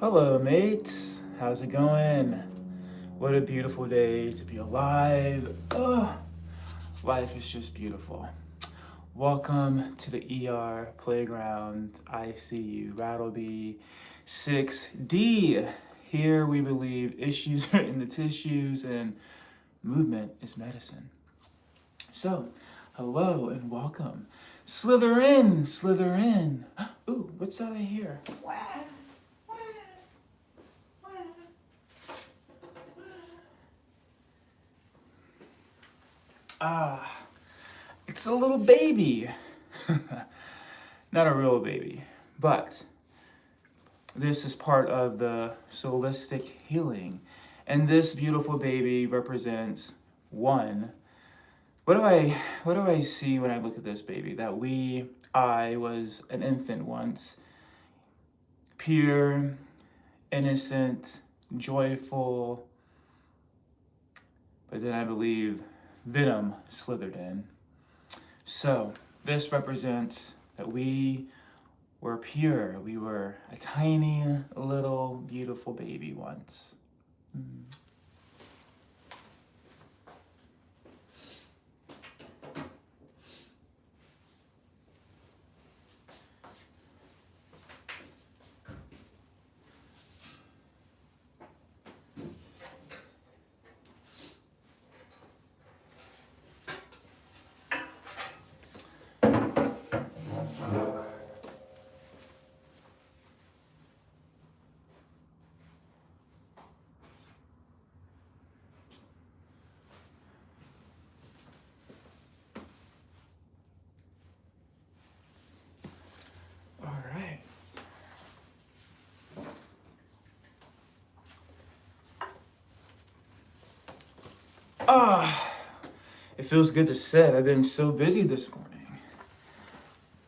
Hello, mates. How's it going? What a beautiful day to be alive. Oh, life is just beautiful. Welcome to the ER Playground. I see you, RattleBee 6D. Here we believe issues are in the tissues and movement is medicine. So, hello and welcome. Slither in, slither in. Ooh, what's that I hear? It's a little baby. Not a real baby, but this is part of the solistic healing. And this beautiful baby represents one. What do I see when I look at this baby? That I was an infant once, pure, innocent, joyful, but then I believe Venom slithered in. So this represents that we were pure. We were a tiny, little, beautiful baby once. All right. It feels good to sit. I've been so busy this morning.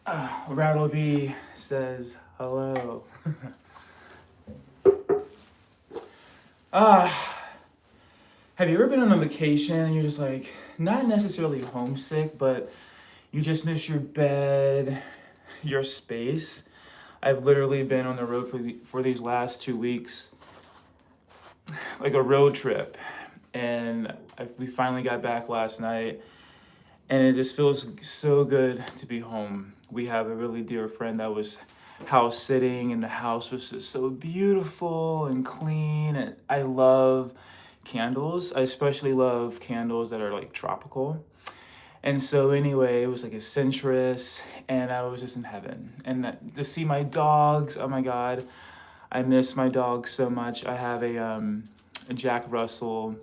RattleBee says hello. Have you ever been on a vacation and you're just like, not necessarily homesick, but you just miss your bed, your space? I've literally been on the road for these last 2 weeks, like a road trip. And we finally got back last night, and it just feels so good to be home. We have a really dear friend that was house sitting, and the house was just so beautiful and clean. And I love candles. I especially love candles that are like tropical. And so anyway, it was like a centrist, and I was just in heaven. And to see my dogs, oh my God, I miss my dogs so much. I have a Jack Russell,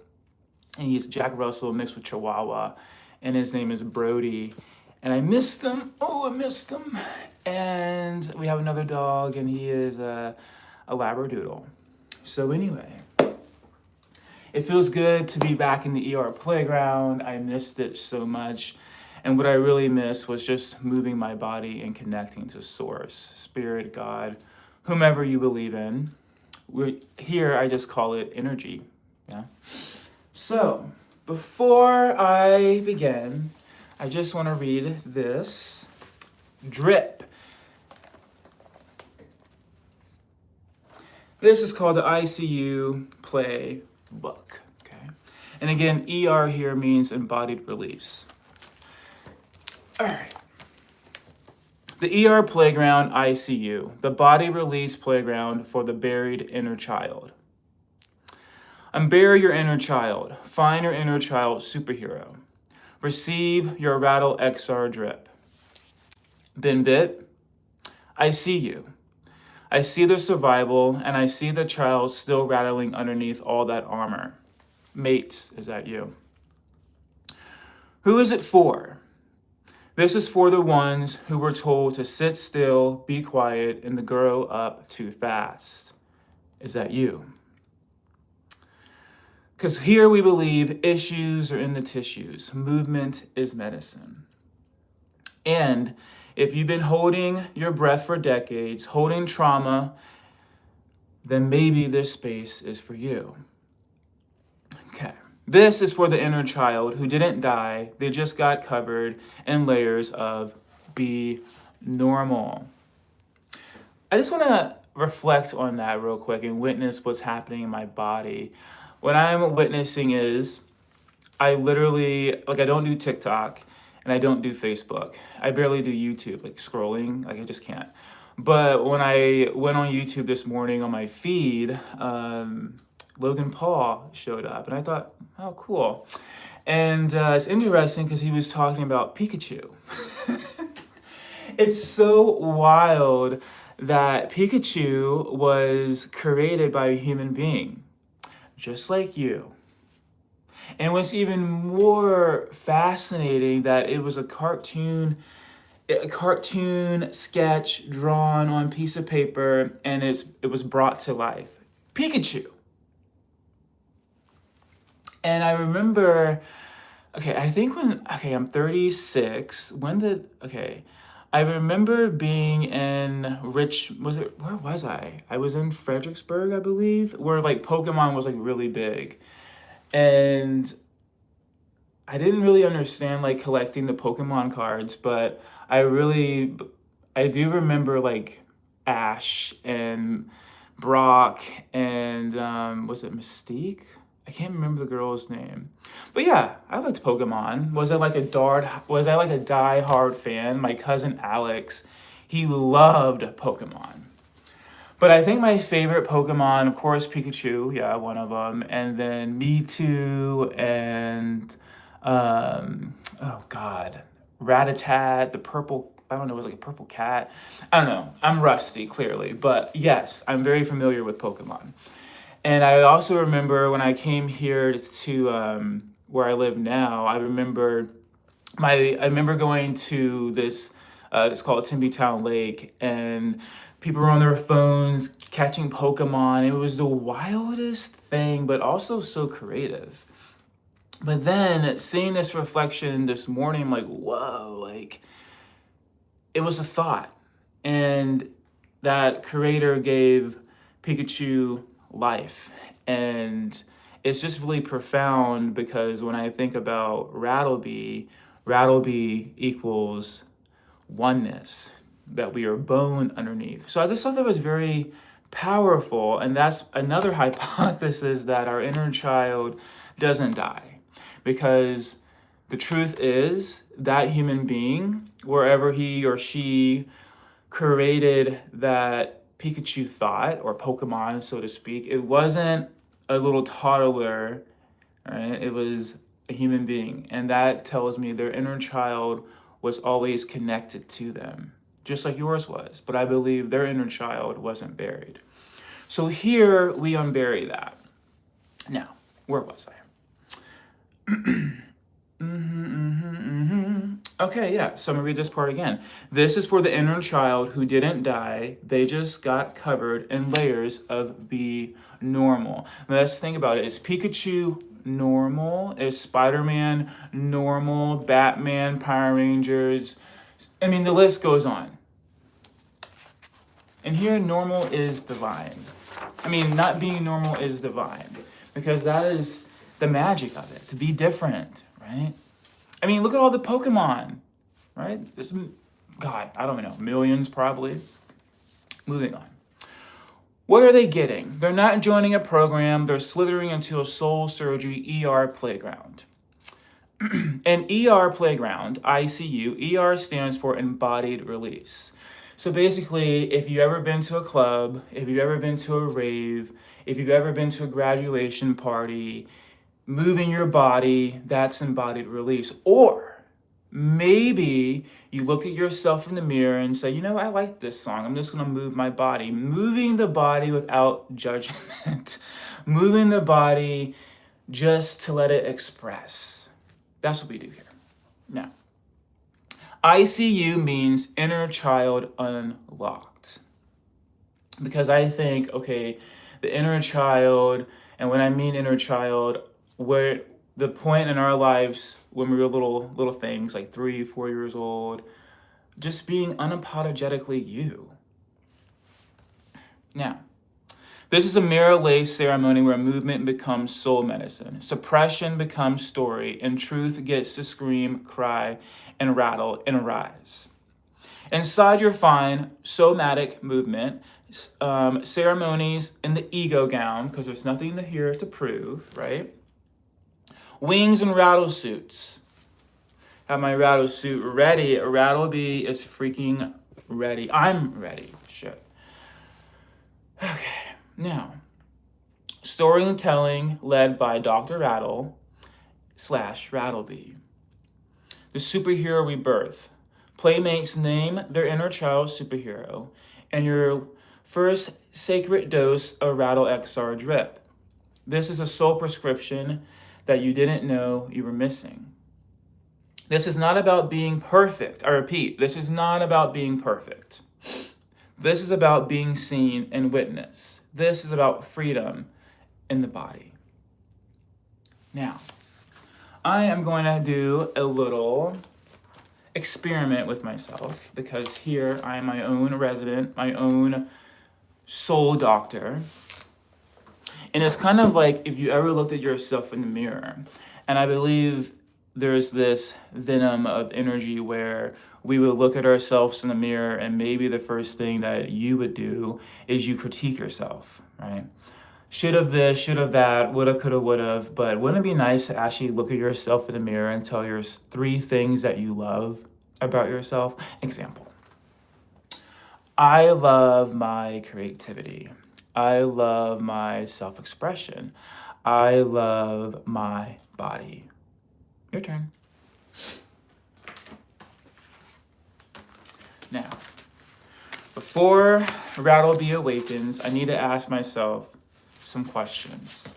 and he's Jack Russell mixed with Chihuahua, and his name is Brody. And I missed him. Oh, I missed him. And we have another dog, and he is a Labradoodle. So anyway, it feels good to be back in the ER playground. I missed it so much. And what I really missed was just moving my body and connecting to Source, Spirit, God, whomever you believe in. Here, I just call it energy. Yeah. So, before I begin, I just want to read this drip. This is called the ICU Play Book. Okay, and again, ER here means embodied release. All right. The ER Playground ICU, the body release playground for the buried inner child. Unbury your inner child. Find your inner child superhero. Receive your Rattle XR drip. Been bit? I see you. I see the survival, and I see the child still rattling underneath all that armor. Mates, is that you? Who is it for? This is for the ones who were told to sit still, be quiet, and to grow up too fast. Is that you? Because here we believe issues are in the tissues. Movement is medicine. And if you've been holding your breath for decades, holding trauma, then maybe this space is for you. Okay. This is for the inner child who didn't die. They just got covered in layers of be normal. I just want to reflect on that real quick and witness what's happening in my body. What I'm witnessing is I literally, like, I don't do TikTok and I don't do Facebook. I barely do YouTube, like scrolling, like I just can't. But when I went on YouTube this morning on my feed, Logan Paul showed up and I thought, oh, cool. And it's interesting because he was talking about Pikachu. It's so wild that Pikachu was created by a human being, just like you. And what's even more fascinating that it was a cartoon sketch drawn on a piece of paper, and it was brought to life. Pikachu. And I remember, I'm 36. I remember being in where was I? I was in Fredericksburg, I believe, where like Pokemon was like really big. And I didn't really understand like collecting the Pokemon cards, but I do remember like Ash and Brock and was it Mystique? I can't remember the girl's name. But yeah, I liked Pokemon. Was I like a die-hard fan? My cousin Alex, he loved Pokemon. But I think my favorite Pokemon, of course, Pikachu, yeah, one of them, and then Mewtwo and oh God, Rattata, the purple, I don't know, it was like a purple cat. I don't know. I'm rusty, clearly, but yes, I'm very familiar with Pokemon. And I also remember when I came here to where I live now, I remember going to this, it's called Town Lake, and people were on their phones catching Pokemon. It was the wildest thing, but also so creative. But then seeing this reflection this morning, I'm like, whoa, like it was a thought. And that creator gave Pikachu life. And it's just really profound because when I think about RattleBee equals oneness, that we are bone underneath. So I just thought that was very powerful. And that's another hypothesis, that our inner child doesn't die. Because the truth is that human being, wherever he or she created that Pikachu thought, or Pokemon, so to speak, it wasn't a little toddler, right? It was a human being. And that tells me their inner child was always connected to them, just like yours was. But I believe their inner child wasn't buried. So here we unbury that. Now, where was I? Okay, yeah, so I'm gonna read this part again. This is for the inner child who didn't die. They just got covered in layers of be normal. Now, let's think about it. Is Pikachu normal? Is Spider-Man normal? Batman, Power Rangers? I mean, the list goes on. And here, normal is divine. I mean, not being normal is divine, because that is the magic of it, to be different, right? I mean, look at all the Pokemon, right? There's, God, I don't know, millions probably. Moving on. What are they getting? They're not joining a program. They're slithering into a soul surgery ER playground. An ER playground, ICU, ER stands for embodied release. So basically, if you've ever been to a club, if you've ever been to a rave, if you've ever been to a graduation party, moving your body, that's embodied release. Or maybe you look at yourself in the mirror and say, you know, I like this song. I'm just going to move my body. Moving the body without judgment. Moving the body just to let it express. That's what we do here. Now, ICU means inner child unlocked. Because I think, okay, the inner child, and when I mean inner child, where the point in our lives when we were little things like 3, 4 years old, just being unapologetically you. Now, this is a mirror lace ceremony where movement becomes soul medicine, suppression becomes story, and truth gets to scream, cry, and rattle and rise. Inside you'll find somatic movement, ceremonies in the ego gown, because there's nothing here to prove, right? Wings and rattle suits. Have my rattle suit ready. RattleBee is freaking ready. I'm ready. Shit. Okay, now, storytelling led by Dr. Rattle / RattleBee. The superhero rebirth. Playmates name their inner child superhero, and your first sacred dose of Rattle XR drip. This is a soul prescription that you didn't know you were missing. This is not about being perfect. I repeat, this is not about being perfect. This is about being seen and witnessed. This is about freedom in the body. Now, I am going to do a little experiment with myself, because here I am my own resident, my own soul doctor. And it's kind of like if you ever looked at yourself in the mirror, and I believe there's this Venom of energy where we would look at ourselves in the mirror, and maybe the first thing that you would do is you critique yourself, right? Should have this, should have that, woulda, coulda, woulda. But wouldn't it be nice to actually look at yourself in the mirror and tell your 3 things that you love about yourself? Example. I love my creativity. I love my self-expression. I love my body. Your turn. Now, before RattleBee awakens, I need to ask myself some questions.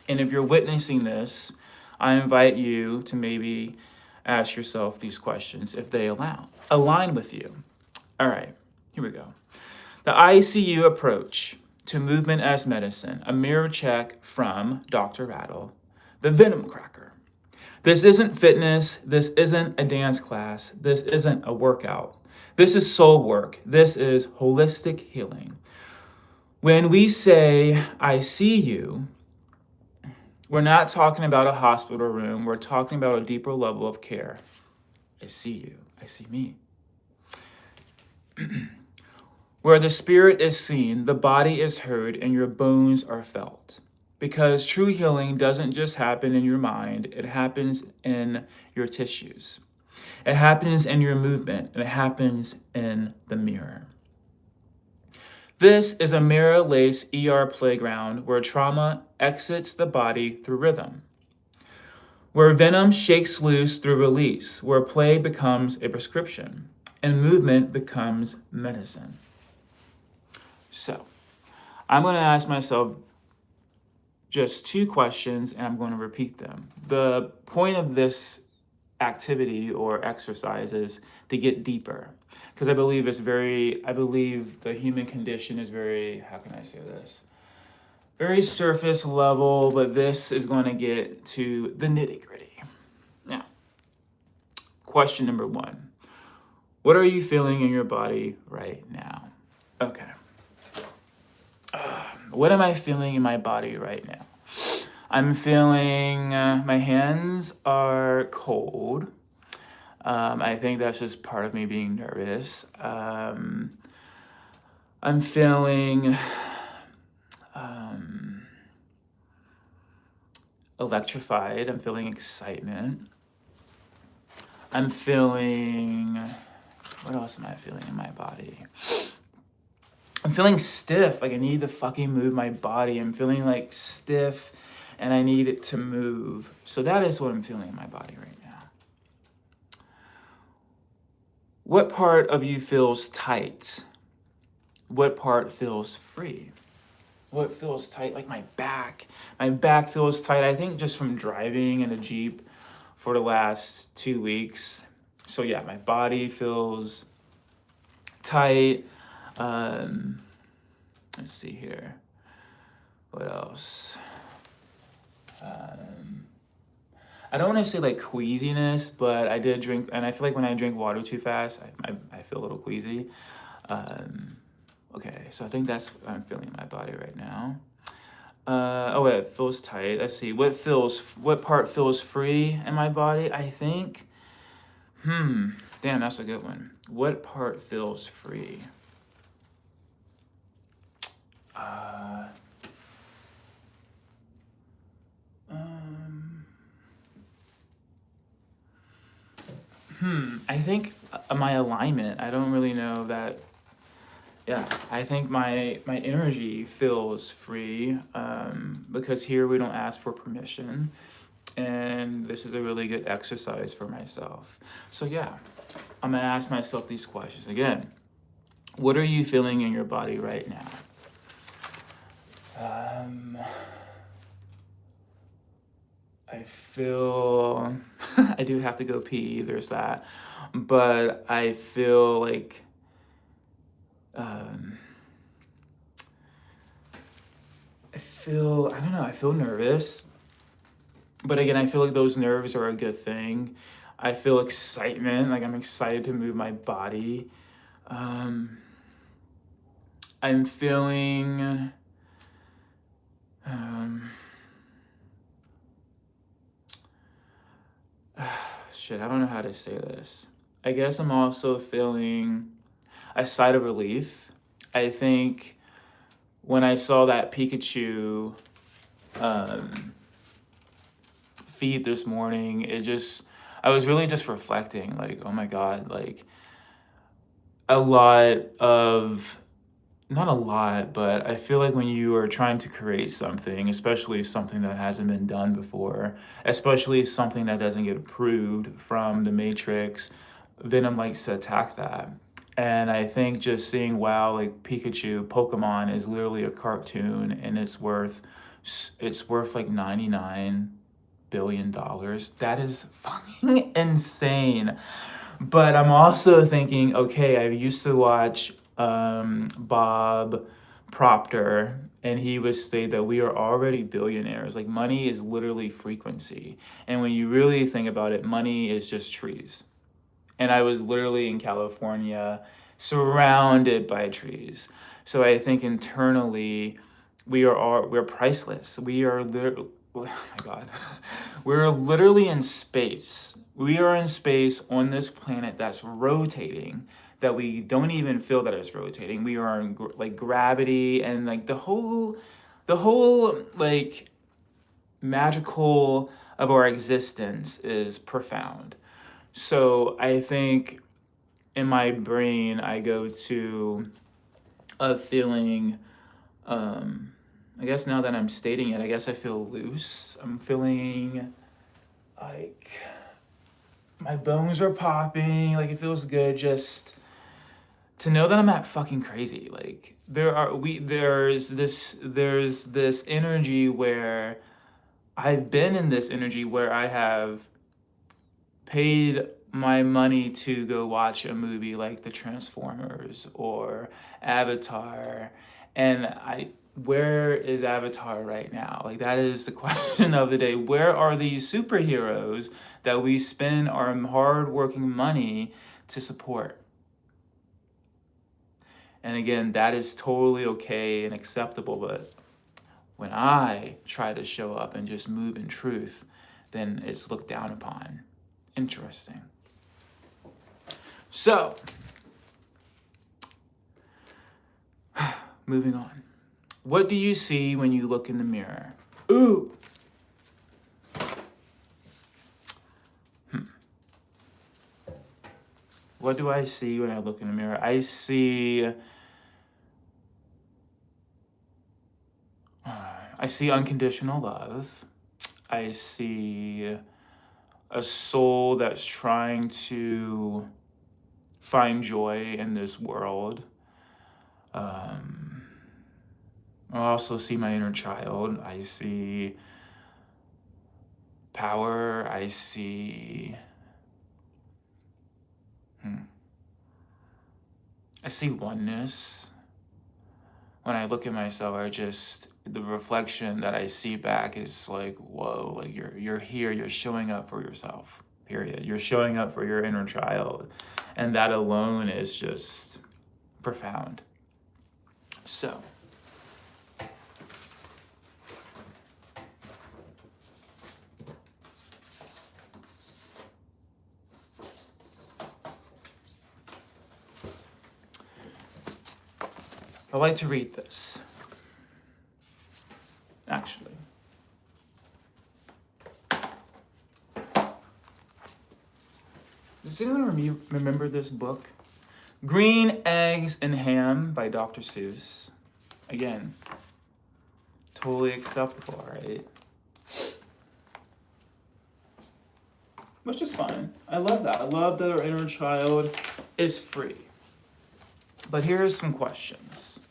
And if you're witnessing this, I invite you to maybe ask yourself these questions if they align with you. All right, here we go. The ICU approach to movement as medicine, a mirror check from Dr. Rattle, the Venom cracker. This isn't fitness. This isn't a dance class. This isn't a workout. This is soul work. This is holistic healing. When we say, I see you, we're not talking about a hospital room. We're talking about a deeper level of care. I see you. I see me. Where the spirit is seen, the body is heard, and your bones are felt. Because true healing doesn't just happen in your mind, it happens in your tissues. It happens in your movement, and it happens in the mirror. This is a mirror-laced ER playground where trauma exits the body through rhythm. Where venom shakes loose through release, where play becomes a prescription, and movement becomes medicine. So, I'm going to ask myself just 2 questions, and I'm going to repeat them. The point of this activity or exercise is to get deeper, because I believe the human condition is very, how can I say this? Very surface level, but this is going to get to the nitty-gritty. Now, question number 1. What are you feeling in your body right now? Okay. What am I feeling in my body right now? I'm feeling my hands are cold. I think that's just part of me being nervous. I'm feeling electrified. I'm feeling excitement. I'm feeling, what else am I feeling in my body? I'm feeling stiff, like I need to fucking move my body. I'm feeling like stiff and I need it to move. So that is what I'm feeling in my body right now. What part of you feels tight? What part feels free? What feels tight? Like my back. My back feels tight. I think just from driving in a Jeep for the last 2 weeks. So yeah, my body feels tight. Let's see here. What else? I don't want to say like queasiness, but I did drink, and I feel like when I drink water too fast, I feel a little queasy. Okay, so I think that's what I'm feeling in my body right now. Oh, it feels tight. Let's see. What part feels free in my body? I think, damn, that's a good one. What part feels free? I think my alignment, I don't really know that. Yeah, I think my energy feels free, because here we don't ask for permission, and this is a really good exercise for myself. So yeah, I'm gonna ask myself these questions again. What are you feeling in your body right now? I feel I do have to go pee, there's that, but I feel like I don't know, I feel nervous. But again, I feel like those nerves are a good thing. I feel excitement, like I'm excited to move my body. I'm feeling shit, I don't know how to say this. I guess I'm also feeling a sigh of relief. I think when I saw that Pikachu feed this morning, I was really just reflecting, like, oh my God, like a lot of, not a lot, but I feel like when you are trying to create something, especially something that hasn't been done before, especially something that doesn't get approved from the Matrix, Venom likes to attack that. And I think just seeing, wow, like Pokemon is literally a cartoon, and it's worth like $99 billion. That is fucking insane. But I'm also thinking, okay, I used to watch Bob Proctor, and he would say that we are already billionaires. Like, money is literally frequency. And when you really think about it, money is just trees. And I was literally in California surrounded by trees. So I think internally we're priceless. We are literally, oh my God, we're literally in space. We are in space on this planet that's rotating, that we don't even feel that it's rotating. We are in like gravity, and like the whole like magical of our existence is profound. So I think in my brain, I go to a feeling, I guess now that I'm stating it, I guess I feel loose. I'm feeling like my bones are popping, like it feels good just to know that I'm not fucking crazy. Like there's this energy where I've been in this energy where I have paid my money to go watch a movie like The Transformers or Avatar, and where is Avatar right now? Like, that is the question of the day. Where are these superheroes that we spend our hard-working money to support? And again, that is totally okay and acceptable, but when I try to show up and just move in truth, then it's looked down upon. Interesting. So, moving on. What do you see when you look in the mirror? Ooh. What do I see when I look in the mirror? I see unconditional love. I see a soul that's trying to find joy in this world. I also see my inner child. I see power. I see oneness. When I look at myself, the reflection that I see back is like, whoa, like you're here, you're showing up for yourself, period. You're showing up for your inner child. And that alone is just profound. So, I like to read this. Does anyone remember this book? Green Eggs and Ham by Dr. Seuss. Again, totally acceptable, right? Which is fine. I love that. I love that our inner child is free. But here are some questions.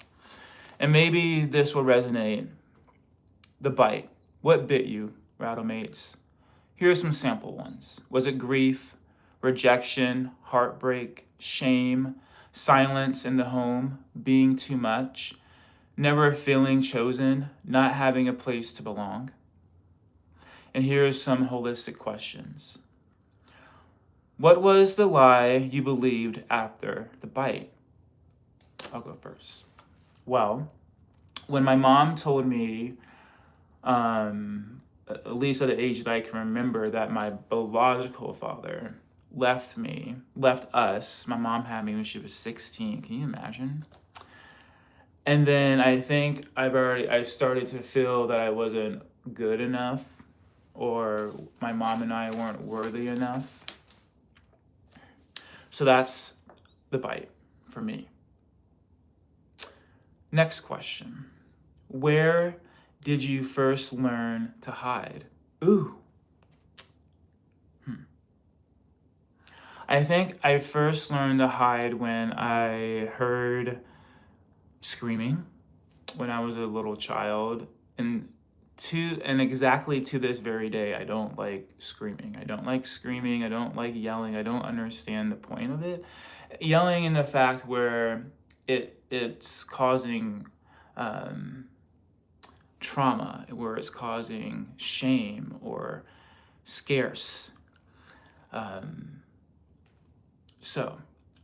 And maybe this will resonate. The bite. What bit you, Rattlemates? Here are some sample ones. Was it grief, rejection, heartbreak, shame, silence in the home, being too much, never feeling chosen, not having a place to belong? And here are some holistic questions. What was the lie you believed after the bite? I'll go first. Well, when my mom told me, at least at the age that I can remember, that my biological father left us, my mom had me when she was 16. Can you imagine? And then I think I started to feel that I wasn't good enough, or my mom and I weren't worthy enough. So that's the bite for me. Next question. Where did you first learn to hide? Ooh. I think I first learned to hide when I heard screaming when I was a little child. And exactly to this very day, I don't like screaming. I don't like screaming. I don't like yelling. I don't understand the point of it. Yelling in the fact where it's causing trauma, where it's causing shame or scarce. So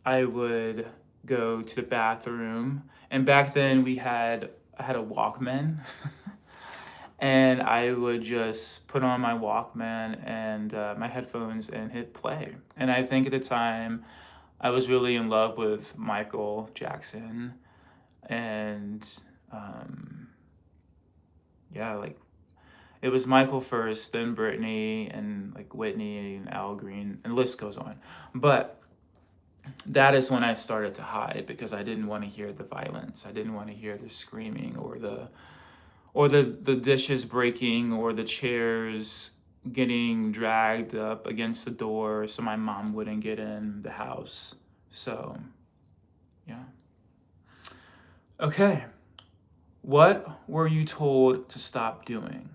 I would go to the bathroom, and back then I had a Walkman. And I would just put on my Walkman and my headphones and hit play. And I think at the time, I was really in love with Michael Jackson. And it was Michael first, then Britney, and like Whitney and Al Green, and the list goes on. But that is when I started to hide, because I didn't want to hear the violence. I didn't want to hear the screaming or the dishes breaking or the chairs getting dragged up against the door so my mom wouldn't get in the house. So, yeah. Okay. What were you told to stop doing?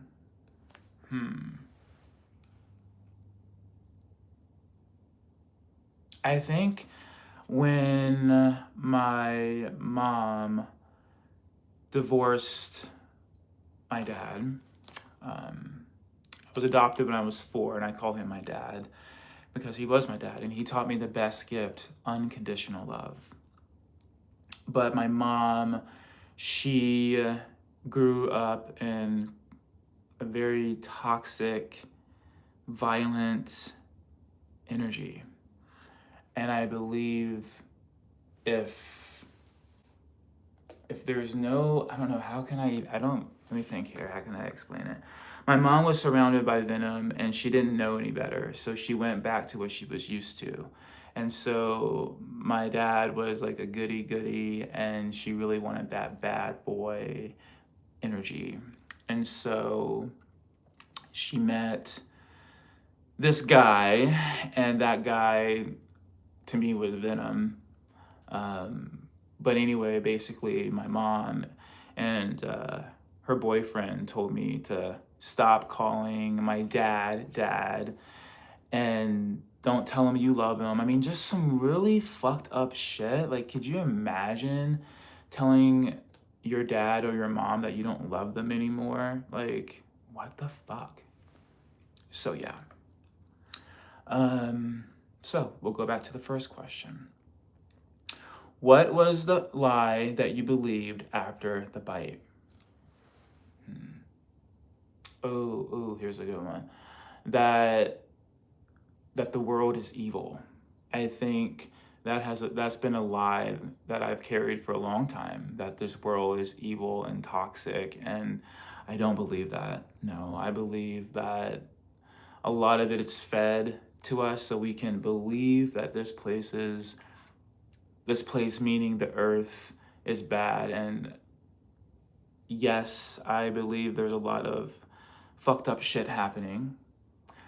I think when my mom divorced my dad, I was adopted when I was 4, and I call him my dad because he was my dad, and he taught me the best gift, unconditional love. But my mom, she grew up in a very toxic, violent energy. And I believe if there's no, I don't know, let me think here, how can I explain it? My mom was surrounded by Venom, and she didn't know any better, so she went back to what she was used to. And so my dad was like a goody-goody, and she really wanted that bad boy energy. And so she met this guy, and that guy to me was Venom. But anyway, basically my mom and her boyfriend told me to stop calling my dad, and don't tell him you love him. I mean, just some really fucked up shit. Like, could you imagine telling your dad or your mom that you don't love them anymore? Like, what the fuck? So yeah. So we'll go back to the first question. What was the lie that you believed after the bite? Oh, here's a good one. That the world is evil. I think that's been a lie that I've carried for a long time, that this world is evil and toxic, and I don't believe that. No, I believe that a lot of it is fed to us so we can believe that this place meaning the earth is bad. And yes, I believe there's a lot of fucked up shit happening,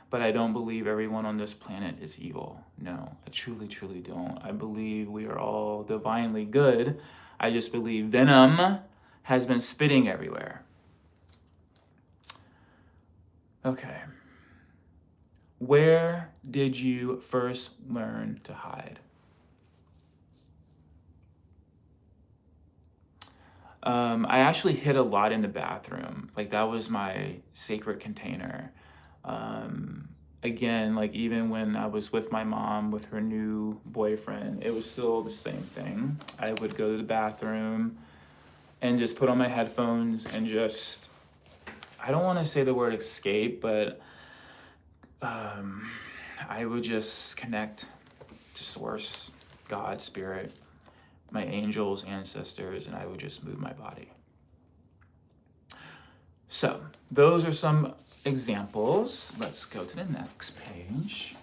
but I don't believe everyone on this planet is evil. No, I truly, truly don't. I believe we are all divinely good. I just believe Venom has been spitting everywhere. Okay. Where did you first learn to hide? I actually hid a lot in the bathroom. Like, that was my sacred container. Again, like, even when I was with my mom, with her new boyfriend, it was still the same thing. I would go to the bathroom and just put on my headphones and just, I don't want to say the word escape, but I would just connect to source, God, spirit, my angels, ancestors, and I would just move my body. So those are some examples. Let's go to the next page.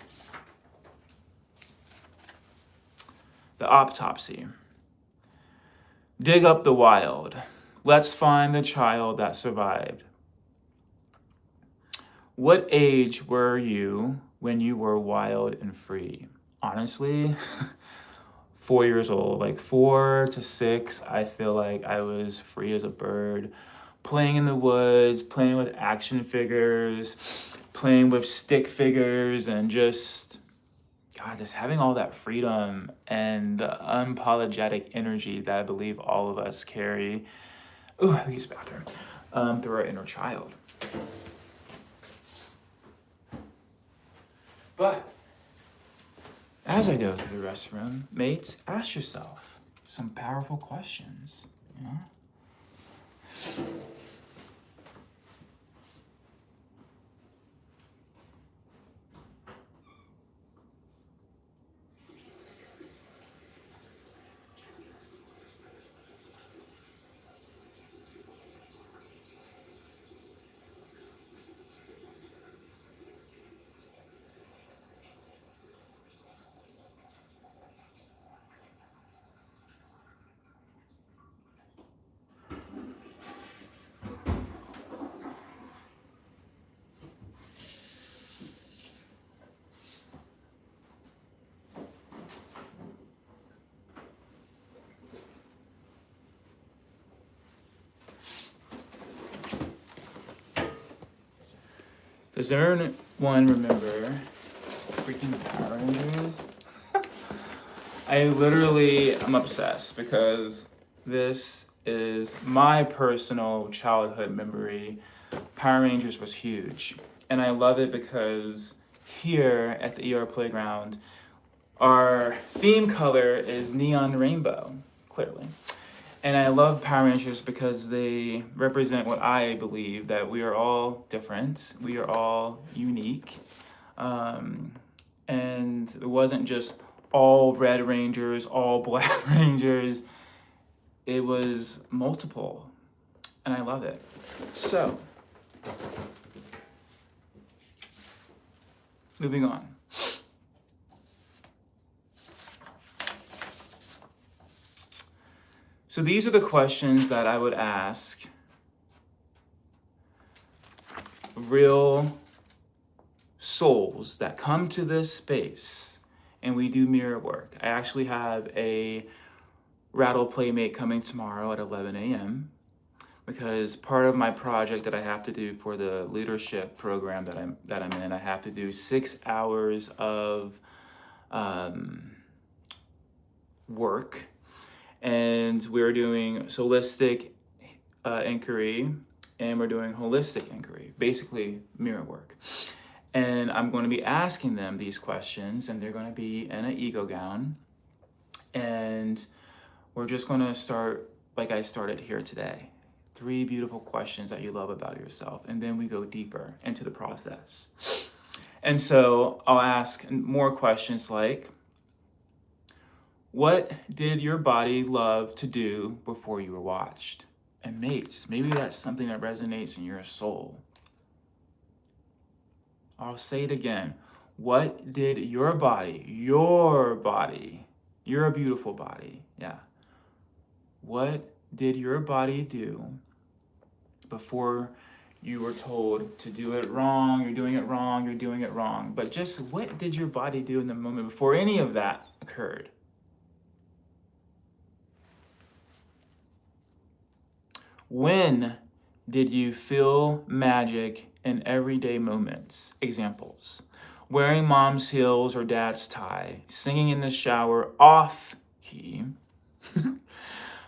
The autopsy. Dig up the wild. Let's find the child that survived. What age were you when you were wild and free? Honestly, 4 years old, like 4 to 6, I feel like I was free as a bird, playing in the woods, playing with action figures, playing with stick figures, and just having all that freedom and unapologetic energy that I believe all of us carry. Ooh, I use the bathroom. Through our inner child. But as I go to the restroom, mates, ask yourself some powerful questions. You know? Does anyone remember freaking Power Rangers? I literally am obsessed because this is my personal childhood memory. Power Rangers was huge. And I love it because here at the ER Playground, our theme color is neon rainbow, clearly. And I love Power Rangers because they represent what I believe, that we are all different, we are all unique. And it wasn't just all Red Rangers, all Black Rangers. It was multiple, and I love it. So, moving on. So these are the questions that I would ask real souls that come to this space and we do mirror work. I actually have a Rattle Playmate coming tomorrow at 11 a.m. because part of my project that I have to do for the leadership program that I'm in, I have to do 6 hours of work. And we're doing solistic inquiry, and we're doing holistic inquiry, basically mirror work. And I'm going to be asking them these questions, and they're going to be in an ego gown. And we're just going to start like I started here today. 3 beautiful questions that you love about yourself. And then we go deeper into the process. And so I'll ask more questions like, what did your body love to do before you were watched? And mates, maybe that's something that resonates in your soul. I'll say it again. What did your body, you're a beautiful body, yeah. What did your body do before you were told to do it wrong, you're doing it wrong, you're doing it wrong? But just what did your body do in the moment before any of that occurred? When did you feel magic in everyday moments? Examples: wearing mom's heels or dad's tie, singing in the shower off key,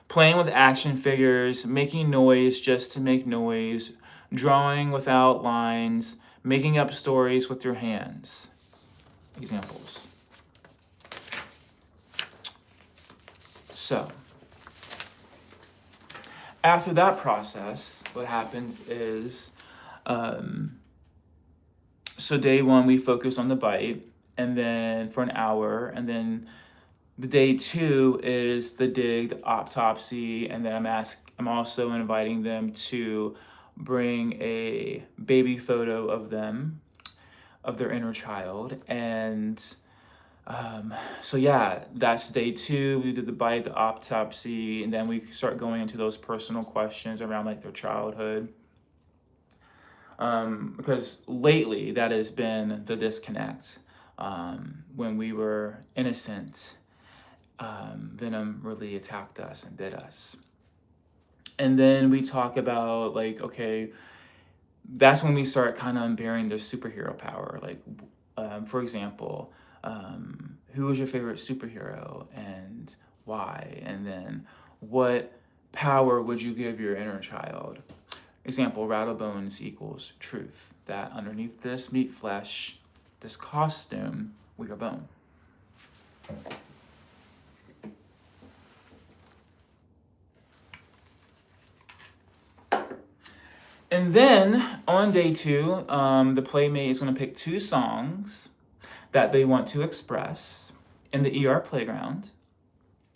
playing with action figures, making noise just to make noise, drawing without lines, making up stories with your hands. Examples. So, after that process, what happens is, so day one, we focus on the bite, and then for an hour, and then the day two is the dig, the autopsy, and then I'm also inviting them to bring a baby photo of them, of their inner child, and so yeah, that's day two. We did the bite, the autopsy, and then we start going into those personal questions around like their childhood. Because lately that has been the disconnect. When we were innocent, Venom really attacked us and bit us. And then we talk about like, okay, that's when we start kind of unbearing their superhero power. Like, for example, who is your favorite superhero and why? And then what power would you give your inner child? Example, rattle bones equals truth. That underneath this meat flesh, this costume, we are bone. And then on day two, the playmate is going to pick 2 songs that they want to express in the ER playground.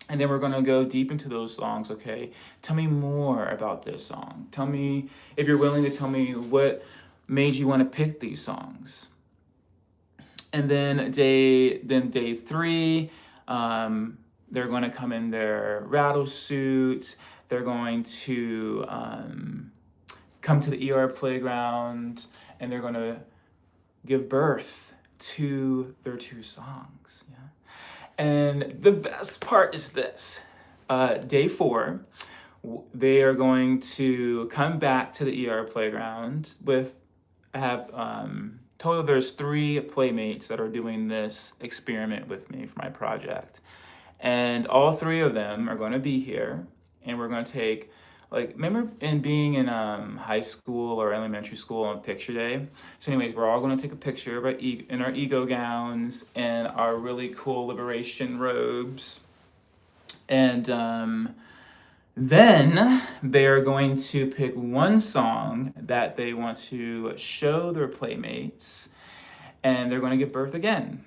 And then we're going to go deep into those songs. Okay, tell me more about this song. Tell me, if you're willing to tell me what made you want to pick these songs. And then day 3, they're going to come in their rattle suits. They're going to come to the ER playground, and they're going to give birth to their 2 songs. Yeah. And the best part is this. Day 4, they are going to come back to the ER playground with, total there's 3 playmates that are doing this experiment with me for my project. And all 3 of them are going to be here, and we're going to take, like, remember in being in high school or elementary school on picture day? So anyways, we're all going to take a picture of in our ego gowns and our really cool liberation robes. And then they're going to pick one song that they want to show their playmates, and they're going to give birth again.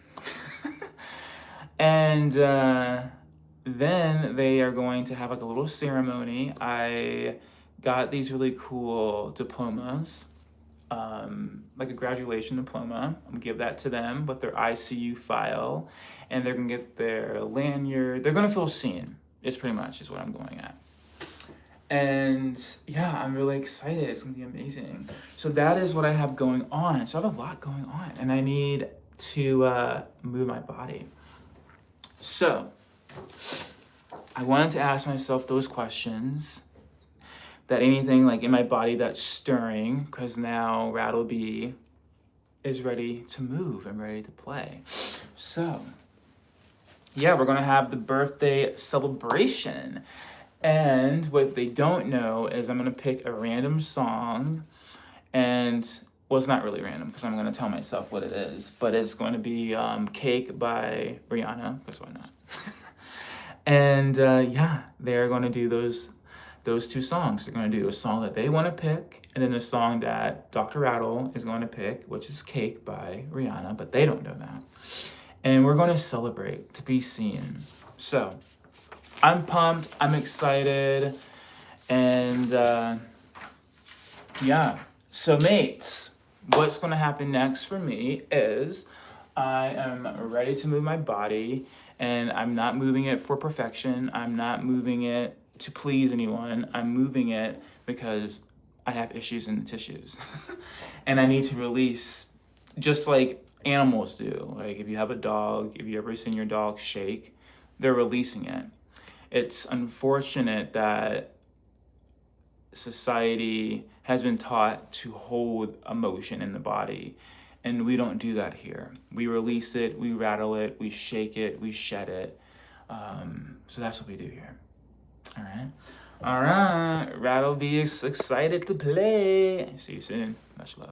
And then they are going to have like a little ceremony. I got these really cool diplomas, like a graduation diploma. I'm gonna give that to them with their ICU file, and they're gonna get their lanyard. They're gonna feel seen. It's pretty much is what I'm going at. And yeah, I'm really excited. It's gonna be amazing. So that is what I have going on. So I have a lot going on, and I need to move my body. So I wanted to ask myself those questions, that anything like in my body that's stirring, because now RattleBee is ready to move and ready to play. So yeah, we're gonna have the birthday celebration. And what they don't know is I'm gonna pick a random song, and well, it's not really random because I'm gonna tell myself what it is, but it's going to be Cake by Rihanna, because why not? And yeah, they're going to do those 2 songs. They're going to do a song that they want to pick, and then a song that Dr. Rattle is going to pick, which is Cake by Rihanna, but they don't know that. And we're going to celebrate to be seen. So I'm pumped. I'm excited. And yeah. So mates, what's going to happen next for me is I am ready to move my body, and I'm not moving it for perfection. I'm not moving it to please anyone. I'm moving it because I have issues in the tissues. And I need to release, just like animals do. Like if you have a dog, if you ever seen your dog shake, they're releasing it. It's unfortunate that society has been taught to hold emotion in the body, and we don't do that here. We release it, we rattle it, we shake it, we shed it. So that's what we do here. All right. All right. RattleBee is excited to play. See you soon. Much love.